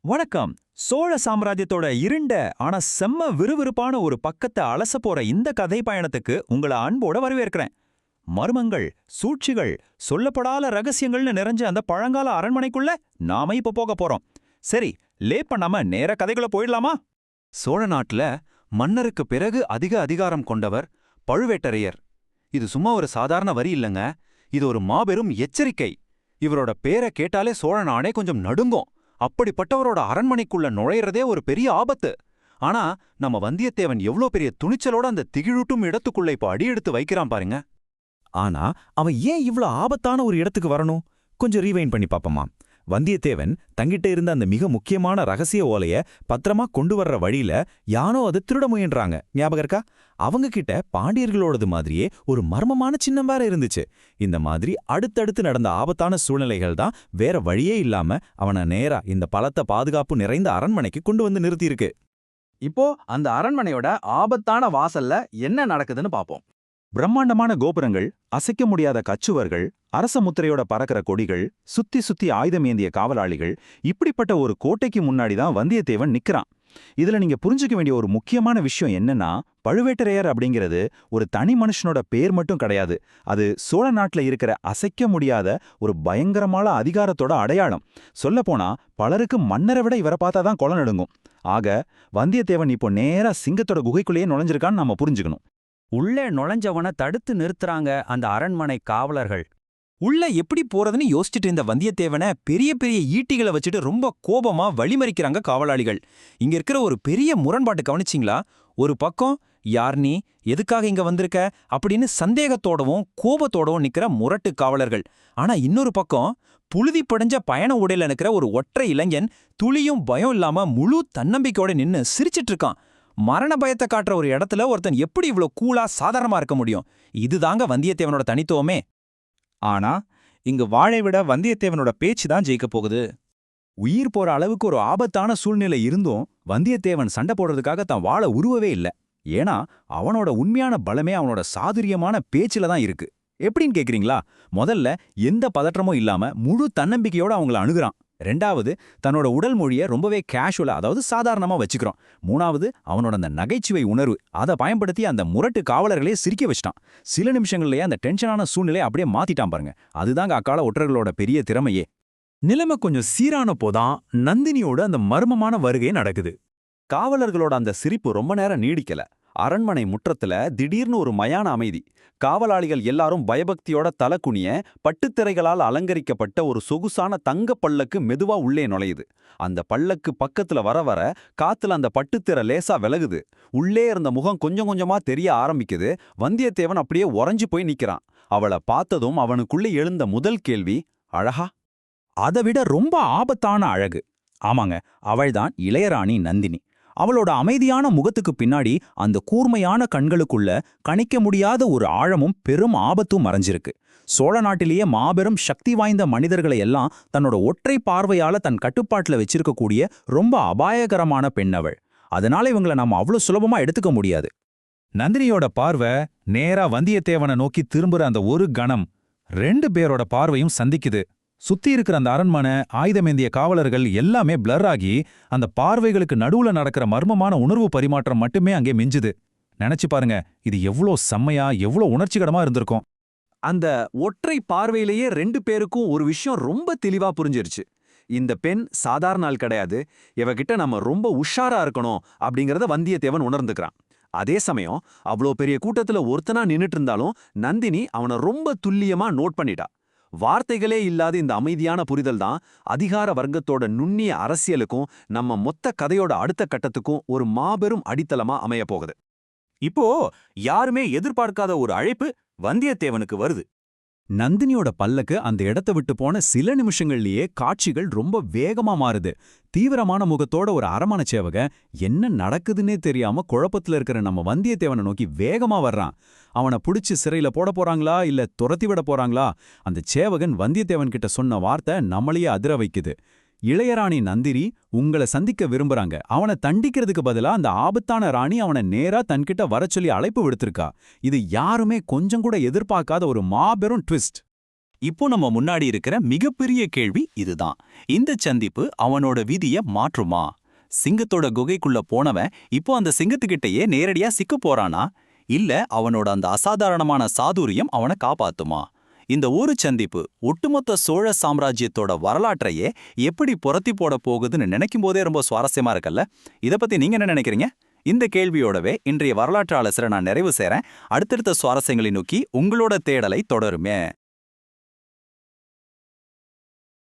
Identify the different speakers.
Speaker 1: வணக்கம். சோழ சாம்ராஜ்யத்தோட இருண்ட ஆனா செம்ம விறுவிறுப்பான ஒரு பக்கத்தை அலச போற இந்த கதை பயணத்துக்கு உங்கள அன்போட வரவேற்கிறேன். மர்மங்கள், சூழ்ச்சிகள், சொல்லப்படாத ரகசியங்கள்னு நிறைஞ்ச அந்த பழங்கால அரண்மனைக்குள்ள நாம இப்ப போக போறோம். சரி, லேட் பண்ணாம நேர கதைக்குள்ள போயிடலாமா?
Speaker 2: சோழ நாட்டுல மன்னருக்கு பிறகு அதிக அதிகாரம் கொண்டவர் பழுவேட்டரையர். இது சும்மா ஒரு சாதாரண வரி இல்லைங்க, இது ஒரு மாபெரும் எச்சரிக்கை. இவரோட பேரை கேட்டாலே சோழ நாடே கொஞ்சம் நடுங்கும். அப்படிப்பட்டவரோட அரண்மனைக்குள்ள நுழையிறதே ஒரு பெரிய ஆபத்து. ஆனா நம்ம வந்தியத்தேவன் எவ்ளோ பெரிய துணிச்சலோட அந்த திகிழூட்டும் இடத்துக்குள்ள இப்ப அடியெடுத்து வைக்கிறான் பாருங்க.
Speaker 3: ஆனா அவன் ஏன் இவ்ளோ ஆபத்தான ஒரு இடத்துக்கு வரணும்? கொஞ்சம் ரீவைண்ட் பண்ணி பாப்போமா. வந்தியத்தேவன் தங்கிட்ட இருந்த அந்த மிக முக்கியமான ரகசிய ஓலைய பத்திரமா கொண்டு வர்ற வழியில யானோ அதை திருட முயன்றாங்க. ஞாபகம் இருக்கா? அவங்க கிட்ட பாண்டியர்களோடது மாதிரியே ஒரு மர்மமான சின்னம் வேற இருந்துச்சு. இந்த மாதிரி அடுத்தடுத்து நடந்த ஆபத்தான சூழ்நிலைகள் தான் வேற வழியே இல்லாம அவனை நேரா இந்த பலத்த பாதுகாப்பு நிறைந்த அரண்மனைக்கு கொண்டு வந்து நிறுத்தியிருக்கு.
Speaker 2: இப்போ அந்த அரண்மனையோட ஆபத்தான வாசல்ல என்ன நடக்குதுன்னு பாப்போம்.
Speaker 1: பிரம்மாண்டமான கோபுரங்கள், அசைக்க முடியாத கச்சுவர்கள், அரச முத்திரையோட பறக்கிற கொடிகள், சுத்தி சுத்தி ஆயுதமேந்திய காவலாளிகள், இப்படிப்பட்ட ஒரு கோட்டைக்கு முன்னாடி தான் வந்தியத்தேவன் நிக்கிறான். இதுல நீங்க புரிஞ்சுக்க வேண்டிய ஒரு முக்கியமான விஷயம் என்னன்னா, பழுவேட்டரையர் அப்படிங்கிறது ஒரு தனி மனுஷனோட பேர் மட்டும் கிடையாது. அது சோழ நாட்டுல இருக்கிற அசைக்க முடியாத ஒரு பயங்கரமான அதிகாரத்தோட அடையாளம். சொல்லப்போனா பலருக்கு மன்னரை விட இவரை பார்த்தா தான் கொலை நடுங்கும். ஆக வந்தியத்தேவன் இப்போ நேரா சிங்கத்தோட குகைக்குள்ளேயே நுழைஞ்சிருக்கான்னு நம்ம புரிஞ்சுக்கணும்.
Speaker 4: உள்ளே நுழைஞ்சவனை தடுத்து நிறுத்துறாங்க அந்த அரண்மனை காவலர்கள்.
Speaker 1: உள்ள எப்படி போறதுன்னு யோசிச்சுட்டு இருந்த வந்தியத்தேவனை பெரிய பெரிய ஈட்டிகளை வச்சுட்டு ரொம்ப கோபமா வழிமறிக்கிறாங்க காவலாளிகள். இங்க இருக்கிற ஒரு பெரிய முரண்பாட்டு கவனிச்சிங்களா? ஒரு பக்கம் யார் நீ, எதுக்காக இங்க வந்திருக்க அப்படின்னு சந்தேகத்தோடவும் கோபத்தோடவும் நிக்கிற முரட்டு காவலர்கள். ஆனா இன்னொரு பக்கம் புழுதி படைஞ்ச பயண உடையில நிக்கிற ஒரு ஒற்றை இளைஞன் துளியும் பயம் இல்லாம முழு தன்னம்பிக்கையோட நின்னு சிரிச்சிட்டு இருக்கான். மரண பயத்தை காட்டுற ஒரு இடத்துல ஒருத்தன் எப்படி இவ்ளோ கூலா சாதாரணமா இருக்க முடியும்? இதுதாங்க வந்தியத்தேவனோட தனித்துவமே.
Speaker 3: ஆனா இங்க வாழை விட வந்தியத்தேவனோட பேச்சு தான் ஜெயிக்க போகுது. உயிர் போற அளவுக்கு ஒரு ஆபத்தான சூழ்நிலை இருந்தும் வந்தியத்தேவன் சண்டை போடுறதுக்காக தான் வாழ உருவவே இல்ல. ஏன்னா அவனோட உண்மையான பலமே அவனோட சாதுரியமான பேச்சுல தான் இருக்கு. எப்படின்னு கேக்குறீங்களா? முதல்ல எந்த பதற்றமும் இல்லாம முழு தன்னம்பிக்கையோட அவங்கள அணுகுறான். ரெண்டாவது, தன்னோட உடல் மொழியை ரொம்பவே கேஷுவலா, அதாவது சாதாரணமா வச்சுக்கிறான். மூணாவது, அவனோட அந்த நகைச்சுவை உணர்வு அதை பயன்படுத்தி அந்த முரட்டு காவலர்களே சிரிக்க வச்சிட்டான். சில நிமிஷங்கள்லயே அந்த டென்ஷனான சூழ்நிலையை அப்படியே மாத்திட்டான் பாருங்க. அதுதாங்க அக்கால ஒற்றர்களோட பெரிய திறமையே.
Speaker 1: நிலைமை கொஞ்சம் சீரான போதான் நந்தினியோட அந்த மர்மமான வருகை நடக்குது.
Speaker 2: காவலர்களோட அந்த சிரிப்பு ரொம்ப நேரம் நீடிக்கல. அரண்மனை முற்றத்துல திடீர்னு ஒரு மயான அமைதி. காவலாளிகள் எல்லாரும் பயபக்தியோட தலகுனிய பட்டுத்திரைகளால் அலங்கரிக்கப்பட்ட ஒரு சொகுசான தங்க பல்லக்கு மெதுவா உள்ளே நுழையுது. அந்த பல்லக்கு பக்கத்துல வர வர காத்துல அந்த பட்டுத்திரை லேசா விலகுது. உள்ளே இருந்த முகம் கொஞ்சம் கொஞ்சமா தெரிய ஆரம்பிக்குது. வந்தியத்தேவன் அப்படியே உறைஞ்சு போய் நிக்கிறான். அவளை பார்த்ததும் அவனுக்குள்ளே எழுந்த முதல் கேள்வி, அழகா?
Speaker 3: அதை விட ரொம்ப ஆபத்தான அழகு. ஆமாங்க, அவள்தான் இளையராணி நந்தினி. அவளோட அமைதியான முகத்துக்கு பின்னாடி அந்த கூர்மையான கண்களுக்குள்ள கணிக்க முடியாத ஒரு ஆழமும் பெரும் ஆபத்தும் மறைஞ்சிருக்கு. சோழ நாட்டிலேயே மாபெரும் சக்தி வாய்ந்த மனிதர்களை எல்லாம் தன்னோட ஒற்றை பார்வையால தன் கட்டுப்பாட்டுல வச்சிருக்கக்கூடிய ரொம்ப அபாயகரமான பெண் அவள். அதனால இவங்களை நாம அவ்வளவு சுலபமா எடுத்துக்க முடியாது.
Speaker 5: நந்தினியோட பார்வை நேரா வந்தியத்தேவனை நோக்கி திரும்புற அந்த ஒரு கணம் 2 பேரோட பார்வையும் சந்திக்குது. சுத்தி இருக்கிற அந்த அரண்மனை, ஆயுதமேந்திய காவலர்கள் எல்லாமே பிளர் ஆகி அந்த பார்வைகளுக்கு நடுவுல நடக்கிற மர்மமான உணர்வு பரிமாற்றம் மட்டுமே அங்கே மிஞ்சுது. நினைச்சு பாருங்க, இது எவ்வளோ செம்மையா, எவ்வளோ உணர்ச்சிகரமா இருந்திருக்கும்.
Speaker 2: அந்த ஒற்றை பார்வையிலேயே 2 பேருக்கும் ஒரு விஷயம் ரொம்ப தெளிவா புரிஞ்சிருச்சு. இந்த பெண் சாதாரண ஆள் கிடையாது. இவகிட்ட நம்ம ரொம்ப உஷாரா இருக்கணும் அப்படிங்கறத வந்தியத்தேவன் உணர்ந்துக்கிறான். அதே சமயம் அவ்வளோ பெரிய கூட்டத்துல ஒருத்தனா நின்னுட்டு இருந்தாலும் நந்தினி அவனை ரொம்ப துல்லியமா நோட் பண்ணிட்டா. வார்த்தைகளே இல்லாத இந்த அமைதியான புரிதல் தான் அதிகார வர்க்கத்தோட நுண்ணிய அரசியலுக்கும் நம்ம மொத்த கதையோட அடுத்த கட்டத்துக்கும் ஒரு மாபெரும் அடித்தளமா அமைய போகுது.
Speaker 1: இப்போ யாருமே எதிர்பார்க்காத ஒரு அழைப்பு வந்தியத்தேவனுக்கு வருது.
Speaker 3: நந்தினியோட பல்லக்கு அந்த இடத்தை விட்டு போன சில நிமிஷங்கள்லயே காட்சிகள் ரொம்ப வேகமா மாறுது. தீவிரமான முகத்தோட ஒரு அரமனை சேவகன் என்ன நடக்குதுன்னே தெரியாம குழப்பத்துல இருக்கிற நம்ம வந்தியத்தேவனை நோக்கி வேகமா வர்றான். அவனை புடிச்சு சிறையில போட போறாங்களா இல்ல துரத்தி விட போறாங்களா? அந்த சேவகன் வந்தியத்தேவன் கிட்ட சொன்ன வார்த்தை நம்மளையே அதிர வைக்குது. இளையராணி நந்தினி உங்களை சந்திக்க விரும்புறாங்க. அவனை தண்டிக்கிறதுக்கு பதிலா அந்த ஆபத்தான ராணி அவனை நேரா தன்கிட்ட வரச்சொல்லி அழைப்பு விடுத்திருக்கா. இது யாருமே கொஞ்சம் கூட எதிர்பார்க்காத ஒரு மாபெரும் ட்விஸ்ட். இப்போ நம்ம முன்னாடி இருக்கிற மிகப்பெரிய கேள்வி இதுதான். இந்த சந்திப்பு அவனோட விதிய மாற்றுமா? சிங்கத்தோட குகைக்குள்ள போனவன் இப்போ அந்த சிங்கத்துக்கிட்டயே நேரடியா சிக்க போறானா? இல்ல அவனோட அந்த அசாதாரணமான சாதுரியம் அவனை காப்பாத்துமா? இந்த ஒரு சந்திப்பு ஒட்டுமொத்த சோழ சாம்ராஜ்யத்தோட வரலாற்றையே எப்படி புரத்தி போட போகுதுன்னு நினைக்கும் போதே ரொம்ப சுவாரஸ்யமா இருக்குல்ல? இத பத்தி நீங்க என்ன நினைக்கிறீங்க? இந்த கேள்வியோடவே இன்றைய வரலாற்று ஆலோசனை நான் நிறைவு செய்றேன். அடுத்தடுத்த சுவாரஸ்யங்களை நோக்கி உங்களோட தேடலை தொடருமே.